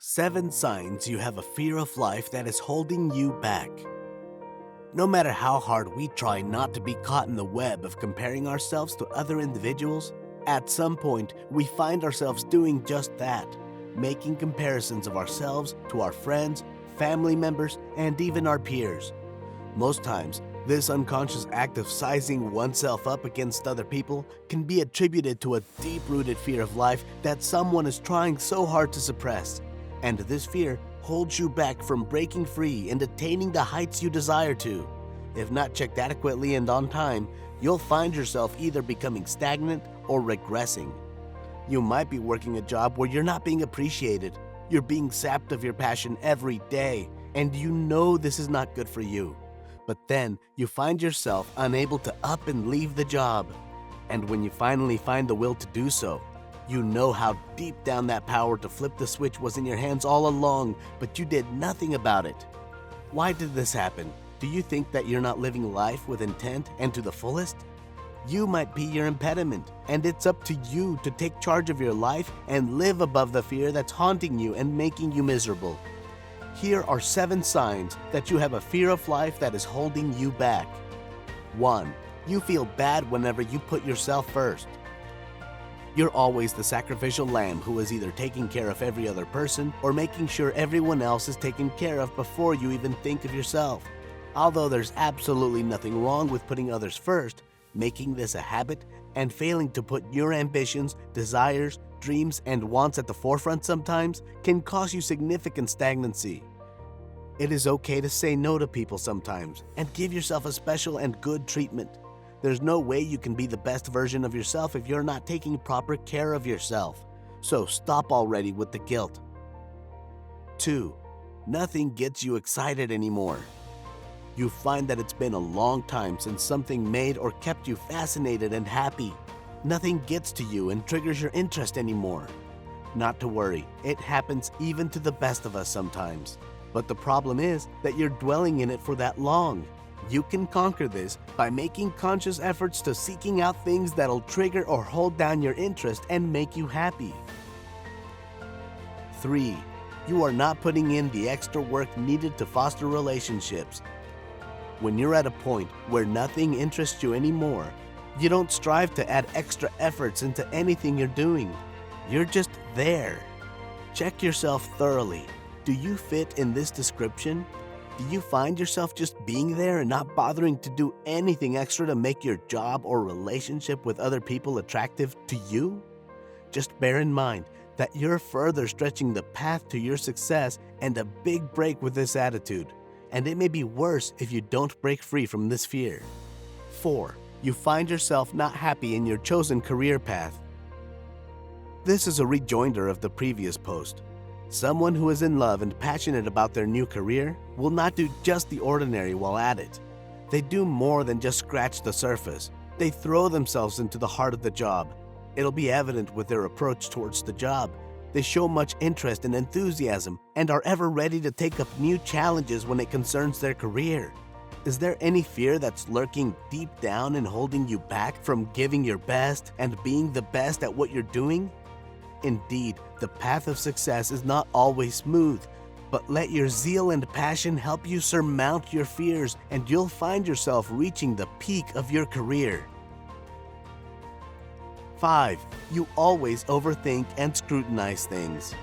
7 signs you have a fear of life that is holding you back. No matter how hard we try not to be caught in the web of comparing ourselves to other individuals, at some point we find ourselves doing just that, making comparisons of ourselves to our friends, family members, and even our peers. Most times, this unconscious act of sizing oneself up against other people can be attributed to a deep-rooted fear of life that someone is trying so hard to suppress. And this fear holds you back from breaking free and attaining the heights you desire to. If not checked adequately and on time, you'll find yourself either becoming stagnant or regressing. You might be working a job where you're not being appreciated. You're being sapped of your passion every day, and you know this is not good for you. But then you find yourself unable to up and leave the job. And when you finally find the will to do so, you know how deep down that power to flip the switch was in your hands all along, but you did nothing about it. Why did this happen? Do you think that you're not living life with intent and to the fullest? You might be your impediment, and it's up to you to take charge of your life and live above the fear that's haunting you and making you miserable. Here are 7 signs that you have a fear of life that is holding you back. 1. You feel bad whenever you put yourself first. You're always the sacrificial lamb who is either taking care of every other person or making sure everyone else is taken care of before you even think of yourself. Although there's absolutely nothing wrong with putting others first, making this a habit and failing to put your ambitions, desires, dreams, and wants at the forefront sometimes can cause you significant stagnancy. It is okay to say no to people sometimes and give yourself a special and good treatment. There's no way you can be the best version of yourself if you're not taking proper care of yourself. So stop already with the guilt. 2. Nothing gets you excited anymore. You find that it's been a long time since something made or kept you fascinated and happy. Nothing gets to you and triggers your interest anymore. Not to worry, it happens even to the best of us sometimes. But the problem is that you're dwelling in it for that long. You can conquer this by making conscious efforts to seeking out things that'll trigger or hold down your interest and make you happy. 3. You are not putting in the extra work needed to foster relationships. When you're at a point where nothing interests you anymore, you don't strive to add extra efforts into anything you're doing. You're just there. Check yourself thoroughly. Do you fit in this description? Do you find yourself just being there and not bothering to do anything extra to make your job or relationship with other people attractive to you? Just bear in mind that you're further stretching the path to your success and a big break with this attitude. And it may be worse if you don't break free from this fear. 4. You find yourself not happy in your chosen career path. This is a rejoinder of the previous post. Someone who is in love and passionate about their new career will not do just the ordinary while at it. They do more than just scratch the surface. They throw themselves into the heart of the job. It'll be evident with their approach towards the job. They show much interest and enthusiasm and are ever ready to take up new challenges when it concerns their career. Is there any fear that's lurking deep down and holding you back from giving your best and being the best at what you're doing? Indeed, the path of success is not always smooth, but let your zeal and passion help you surmount your fears and you'll find yourself reaching the peak of your career. 5. You always overthink and scrutinize things.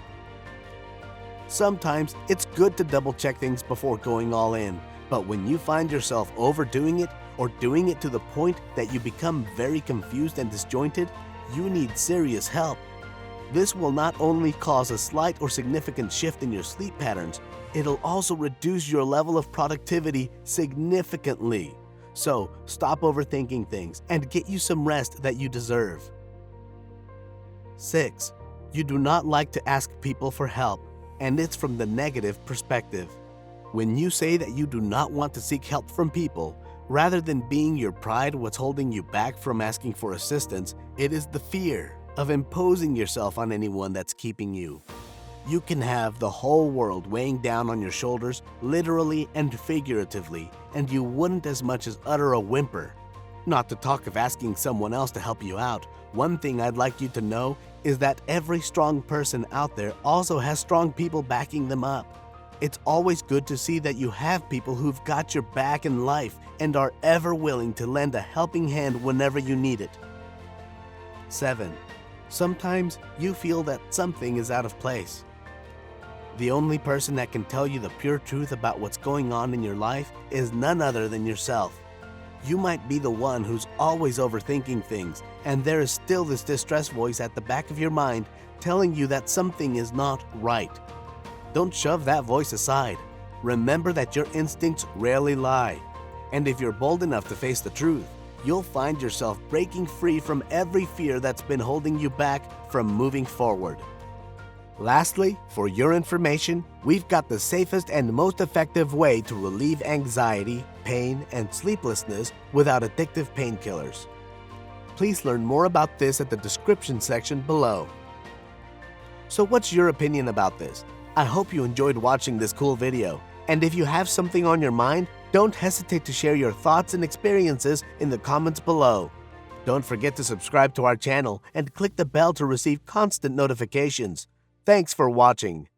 Sometimes it's good to double-check things before going all in, but when you find yourself overdoing it or doing it to the point that you become very confused and disjointed, you need serious help. This will not only cause a slight or significant shift in your sleep patterns, it'll also reduce your level of productivity significantly. So stop overthinking things and get you some rest that you deserve. 6. You do not like to ask people for help, and it's from the negative perspective. When you say that you do not want to seek help from people, rather than being your pride what's holding you back from asking for assistance, it is the fear of imposing yourself on anyone that's keeping you. You can have the whole world weighing down on your shoulders, literally and figuratively, and you wouldn't as much as utter a whimper. Not to talk of asking someone else to help you out. One thing I'd like you to know is that every strong person out there also has strong people backing them up. It's always good to see that you have people who've got your back in life and are ever willing to lend a helping hand whenever you need it. 7. Sometimes you feel that something is out of place. The only person that can tell you the pure truth about what's going on in your life is none other than yourself. You might be the one who's always overthinking things, and there is still this distress voice at the back of your mind telling you that something is not right. Don't shove that voice aside. Remember that your instincts rarely lie. And if you're bold enough to face the truth, you'll find yourself breaking free from every fear that's been holding you back from moving forward. Lastly, for your information, we've got the safest and most effective way to relieve anxiety, pain, and sleeplessness without addictive painkillers. Please learn more about this at the description section below. So what's your opinion about this? I hope you enjoyed watching this cool video. And if you have something on your mind, don't hesitate to share your thoughts and experiences in the comments below. Don't forget to subscribe to our channel and click the bell to receive constant notifications. Thanks for watching.